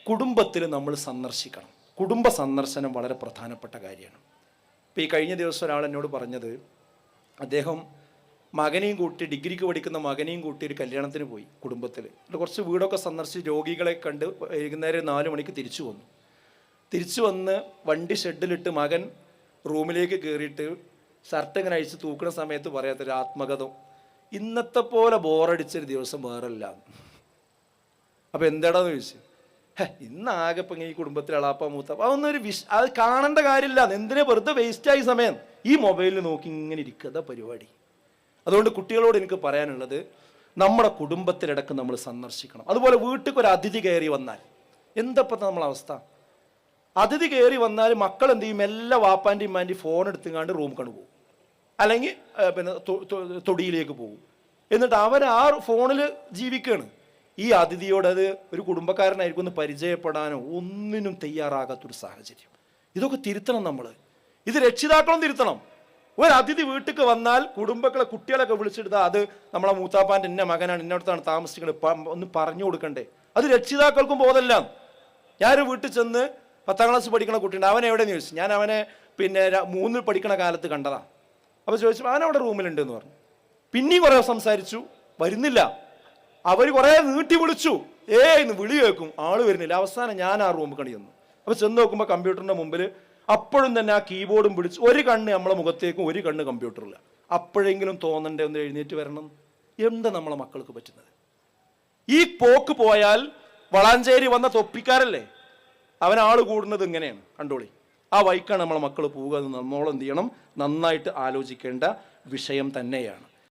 കുടുംബത്തിൽ നമ്മൾ സന്ദർശിക്കണം. കുടുംബ സന്ദർശനം വളരെ പ്രധാനപ്പെട്ട കാര്യമാണ്. ഇപ്പോൾ ഈ കഴിഞ്ഞ ദിവസം ഒരാൾ എന്നോട് പറഞ്ഞത്, അദ്ദേഹം മകനെയും കൂട്ടി, ഡിഗ്രിക്ക് പഠിക്കുന്ന മകനെയും കൂട്ടി ഒരു കല്യാണത്തിന് പോയി കുടുംബത്തിൽ. കുറച്ച് വീടൊക്കെ സന്ദർശിച്ച് രോഗികളെ കണ്ട് വൈകുന്നേരം 4 മണിക്ക് തിരിച്ചു വന്ന് വണ്ടി ഷെഡിലിട്ട് മകൻ റൂമിലേക്ക് കയറിയിട്ട് ഷർട്ട് ഇങ്ങനെ അഴിച്ച് തൂക്കുന്ന സമയത്ത് പറയാത്തൊരു ആത്മകഥം, ഇന്നത്തെ പോലെ ബോറടിച്ചൊരു ദിവസം വേറല്ല. അപ്പോൾ എന്താടാന്ന് ചോദിച്ചു. ഇന്നാകെ ഇപ്പം ഈ കുടുംബത്തിൽ അളാപ്പ മൂത്ത അതൊന്നൊരു അത് കാണേണ്ട കാര്യമില്ല. എന്തിനാ വെറുതെ വേസ്റ്റായി സമയം ഈ മൊബൈലിൽ നോക്കി ഇങ്ങനെ ഇരിക്കുക പരിപാടി. അതുകൊണ്ട് കുട്ടികളോട് എനിക്ക് പറയാനുള്ളത്, നമ്മുടെ കുടുംബത്തിലിടക്ക് നമ്മൾ സന്ദർശിക്കണം. അതുപോലെ വീട്ടിൽ ഒരു അതിഥി കയറി വന്നാൽ എന്തപ്പത്തെ നമ്മളെ അവസ്ഥ? അതിഥി കയറി വന്നാൽ മക്കൾ എന്ത് ചെയ്യും? എല്ലാ വാപ്പാൻ്റെയും ഉമ്മാൻ്റെയും ഫോൺ എടുത്തുങ്ങാണ്ട് റൂം കണ്ടു പോകും, അല്ലെങ്കിൽ പിന്നെ തൊടിയിലേക്ക് പോകും. എന്നിട്ട് അവർ ആ ഫോണിൽ ജീവിക്കുകയാണ്. ഈ അതിഥിയോട് അത് ഒരു കുടുംബക്കാരനായിരിക്കും ഒന്ന് പരിചയപ്പെടാനോ ഒന്നിനും തയ്യാറാകാത്തൊരു സാഹചര്യം. ഇതൊക്കെ തിരുത്തണം നമ്മൾ. ഇത് രക്ഷിതാക്കളും തിരുത്തണം. ഒരു അതിഥി വീട്ടിൽ വന്നാൽ കുടുംബങ്ങളെ കുട്ടികളൊക്കെ വിളിച്ചെടുത്താൽ അത് നമ്മളെ മൂത്താപ്പാൻ്റെ ഇന്ന മകനാണ്, ഇന്നടത്താണ് താമസിക്കുന്നത് ഒന്ന് പറഞ്ഞു കൊടുക്കണ്ടേ? അത് രക്ഷിതാക്കൾക്കും ബോധമില്ല. ഞാനൊരു വീട്ടിൽ ചെന്ന് 10ാം ക്ലാസ് പഠിക്കണ കുട്ടിയുണ്ട്. അവൻ എവിടെയെന്ന് ചോദിച്ചു. ഞാൻ അവനെ പിന്നെ 3ൽ പഠിക്കണ കാലത്ത് കണ്ടതാണ്. അപ്പോൾ ചോദിച്ചു, അവനവിടെ റൂമിലുണ്ട് എന്ന് പറഞ്ഞു. പിന്നെയും കുറേ സംസാരിച്ചു, വരുന്നില്ല. അവർ കുറേ നീട്ടി വിളിച്ചു, ഇന്ന് വിളി കേൾക്കും, ആള് വരുന്നില്ല. അവസാനം ഞാൻ ആ റൂമിൽ കണ്ടു ചെന്നു. അപ്പോൾ ചെന്ന് നോക്കുമ്പോൾ കമ്പ്യൂട്ടറിൻ്റെ മുമ്പിൽ അപ്പോഴും തന്നെ ആ കീബോർഡും പിടിച്ച് ഒരു കണ്ണ് നമ്മളെ മുഖത്തേക്കും ഒരു കണ്ണ് കമ്പ്യൂട്ടറില്ല. അപ്പോഴെങ്കിലും തോന്നണ്ടേ ഒന്ന് എഴുന്നേറ്റ് വരണം? എന്താ നമ്മളെ മക്കൾക്ക് പറ്റുന്നത്? ഈ പോക്ക് പോയാൽ വളാഞ്ചേരി വന്ന തൊപ്പിക്കാരല്ലേ, അവൻ ആൾ കൂടുന്നത് ഇങ്ങനെയാണ്, കണ്ടോളി. ആ വൈക്കാണ് നമ്മളെ മക്കൾ പോവുക എന്ന് നമ്മളെന്ത് ചെയ്യണം? നന്നായിട്ട് ആലോചിക്കേണ്ട വിഷയം തന്നെയാണ്.